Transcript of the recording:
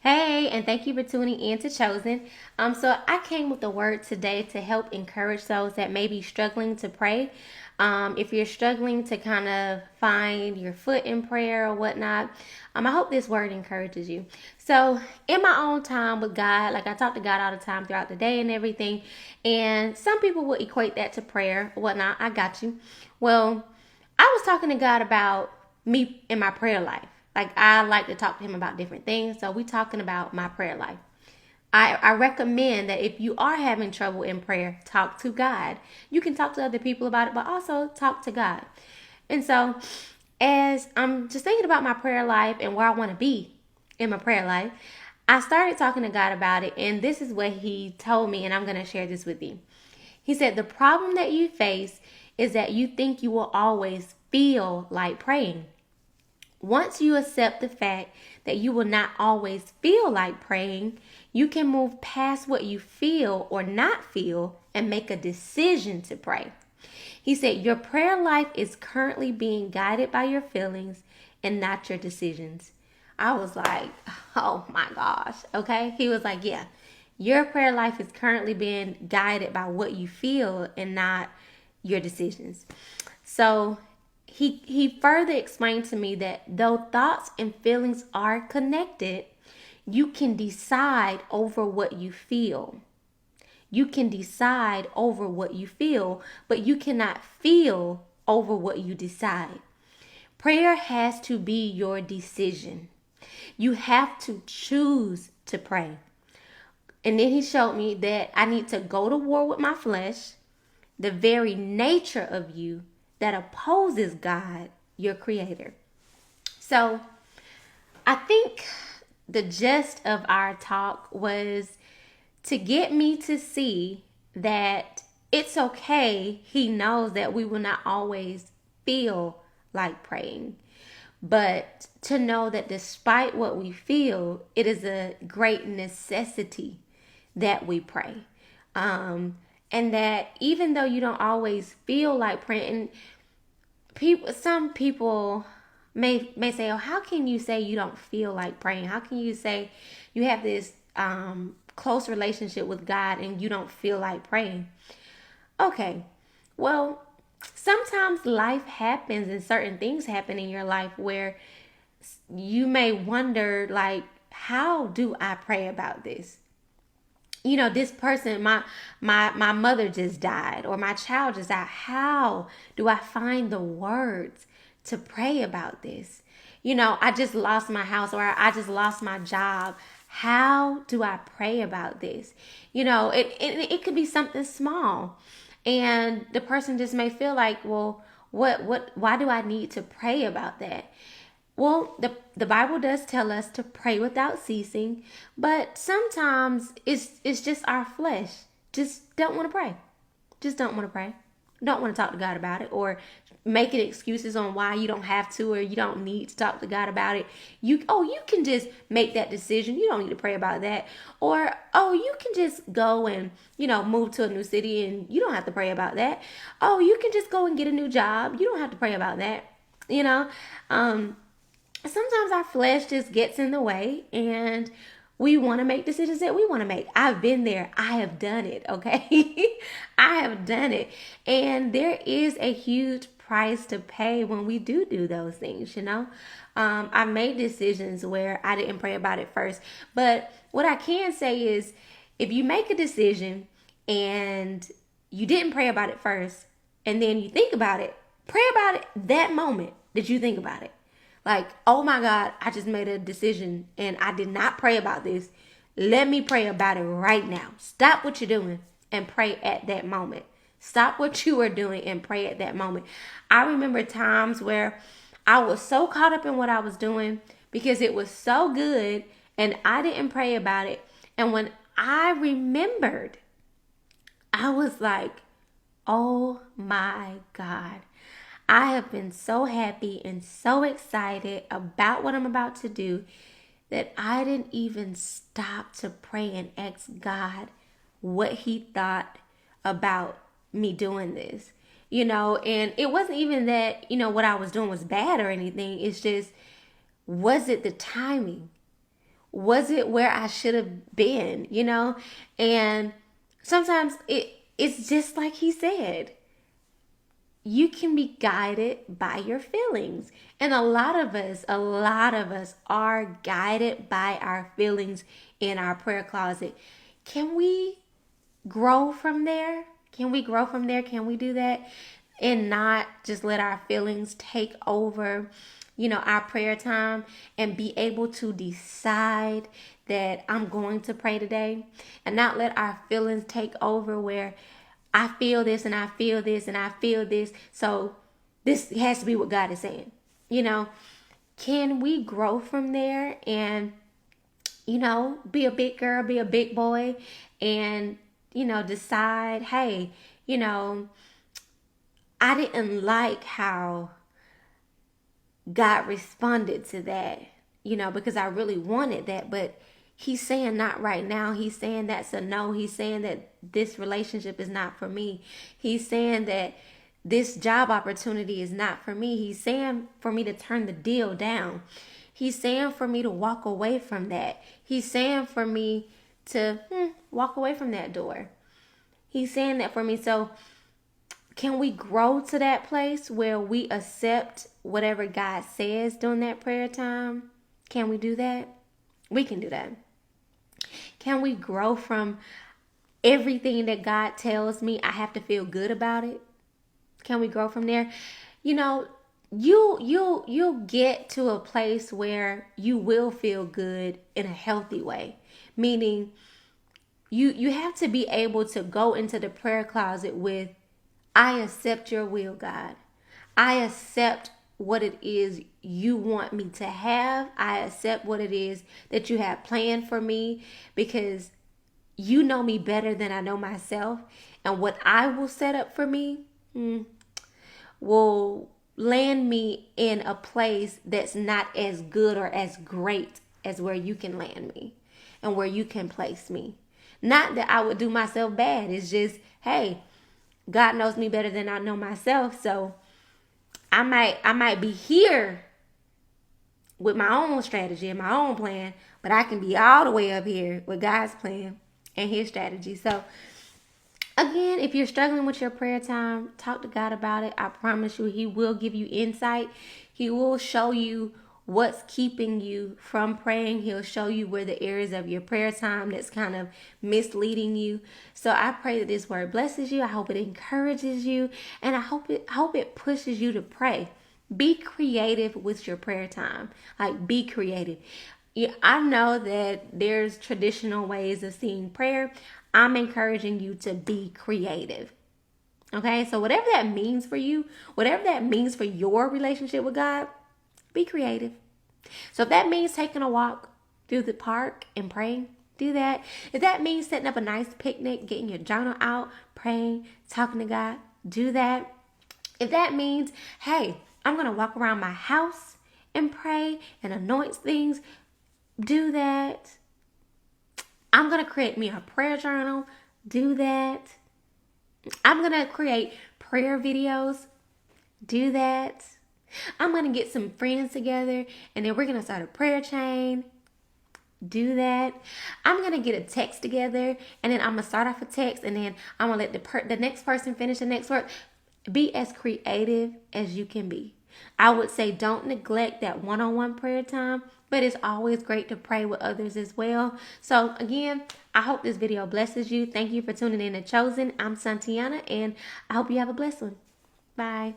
Hey, and thank you for tuning in to Chosen. So I came with a word today to help encourage those that may be struggling to pray. If you're struggling to kind of find your foot in prayer or whatnot, I hope this word encourages you. So, in my own time with God, like I talk to God all the time throughout the day and everything, and some people will equate that to prayer or whatnot. I got you. Well, I was talking to God about me in my prayer life. Like I like to talk to him about different things. So we talking about my prayer life. I recommend that if you are having trouble in prayer, talk to God. You can talk to other people about it, but also talk to God. And so as I'm just thinking about my prayer life and where I want to be in my prayer life, I started talking to God about it, and this is what he told me, and I'm going to share this with you. He said, the problem that you face is that you think you will always feel like praying. Once you accept the fact that you will not always feel like praying, you can move past what you feel or not feel and make a decision to pray. He said, your prayer life is currently being guided by your feelings and not your decisions. I was like, oh my gosh. Okay. He was like, yeah, your prayer life is currently being guided by what you feel and not your decisions. So he further explained to me that though thoughts and feelings are connected, you can decide over what you feel. You can decide over what you feel, but you cannot feel over what you decide. Prayer has to be your decision. You have to choose to pray. And then he showed me that I need to go to war with my flesh, the very nature of you that opposes God, your creator. So I think the gist of our talk was to get me to see that it's okay. He knows that we will not always feel like praying, but to know that despite what we feel, it is a great necessity that we pray. And that even though you don't always feel like praying, some people may say, "Oh, how can you say you don't feel like praying? How can you say you have this close relationship with God and you don't feel like praying?" Okay, well, sometimes life happens and certain things happen in your life where you may wonder, like, how do I pray about this? This person, my mother just died, or my child just died. How do I find the words to pray about this? I just lost my house, or I just lost my job. How do I pray about this? It could be something small, and the person just may feel like, well, why do I need to pray about that? Well, the Bible does tell us to pray without ceasing, but sometimes it's just our flesh just don't want to pray. Just don't want to pray. Don't want to talk to God about it, or making excuses on why you don't have to, or you don't need to talk to God about it. You can just make that decision. You don't need to pray about that. Or you can just go and move to a new city and you don't have to pray about that. You can just go and get a new job. You don't have to pray about that. You know, um, Sometimes our flesh just gets in the way, and we want to make decisions that we want to make. I've been there. I have done it. Okay. I have done it. And there is a huge price to pay when we do those things. I've made decisions where I didn't pray about it first. But what I can say is, if you make a decision and you didn't pray about it first, and then you think about it, pray about it that moment that you think about it. Like, oh my God, I just made a decision and I did not pray about this. Let me pray about it right now. Stop what you're doing and pray at that moment. Stop what you are doing and pray at that moment. I remember times where I was so caught up in what I was doing because it was so good and I didn't pray about it. And when I remembered, I was like, oh my God. I have been so happy and so excited about what I'm about to do that I didn't even stop to pray and ask God what He thought about me doing this. And it wasn't even that, what I was doing was bad or anything. It's just, was it the timing? Was it where I should have been, you know? And sometimes it's just like he said, you can be guided by your feelings. And a lot of us are guided by our feelings in our prayer closet. Can we grow from there? Can we grow from there? Can we do that? And not just let our feelings take over, our prayer time, and be able to decide that I'm going to pray today, and not let our feelings take over where I feel this and I feel this and I feel this. So this has to be what God is saying. Can we grow from there and, be a big girl, be a big boy, and, decide, hey, I didn't like how God responded to that, because I really wanted that, but he's saying not right now. He's saying that's a no. He's saying that this relationship is not for me. He's saying that this job opportunity is not for me. He's saying for me to turn the deal down. He's saying for me to walk away from that. He's saying for me to walk away from that door. He's saying that for me. So can we grow to that place where we accept whatever God says during that prayer time? Can we do that? We can do that. Can we grow from everything that God tells me I have to feel good about it? Can we grow from there? You'll get to a place where you will feel good in a healthy way. Meaning you have to be able to go into the prayer closet with, I accept your will, God. I accept what it is you want me to have. I accept what it is that you have planned for me, because you know me better than I know myself. And what I will set up for me will land me in a place that's not as good or as great as where you can land me and where you can place me. Not that I would do myself bad. It's just, hey, God knows me better than I know myself. So I might be here with my own strategy and my own plan, but I can be all the way up here with God's plan and his strategy. So again, if you're struggling with your prayer time, talk to God about it. I promise you, he will give you insight. He will show you what's keeping you from praying. He'll show you where the areas of your prayer time that's kind of misleading you. So I pray that this word blesses you. I hope it encourages you, and I hope it pushes you to pray. Be creative with your prayer time. Like, be creative. Yeah, I know that there's traditional ways of seeing prayer. I'm encouraging you to be creative. Okay, so whatever that means for you, whatever that means for your relationship with God, be creative. So if that means taking a walk through the park and praying, do that. If that means setting up a nice picnic, getting your journal out, praying, talking to God, do that. If that means, hey, I'm going to walk around my house and pray and anoint things, do that. I'm going to create me a prayer journal, do that. I'm going to create prayer videos, do that. I'm going to get some friends together and then we're going to start a prayer chain. Do that. I'm going to get a text together and then I'm going to start off a text and then I'm going to let the next person finish the next word. Be as creative as you can be. I would say don't neglect that one-on-one prayer time, but it's always great to pray with others as well. So again, I hope this video blesses you. Thank you for tuning in to Chosen. I'm Santiana and I hope you have a blessed one. Bye.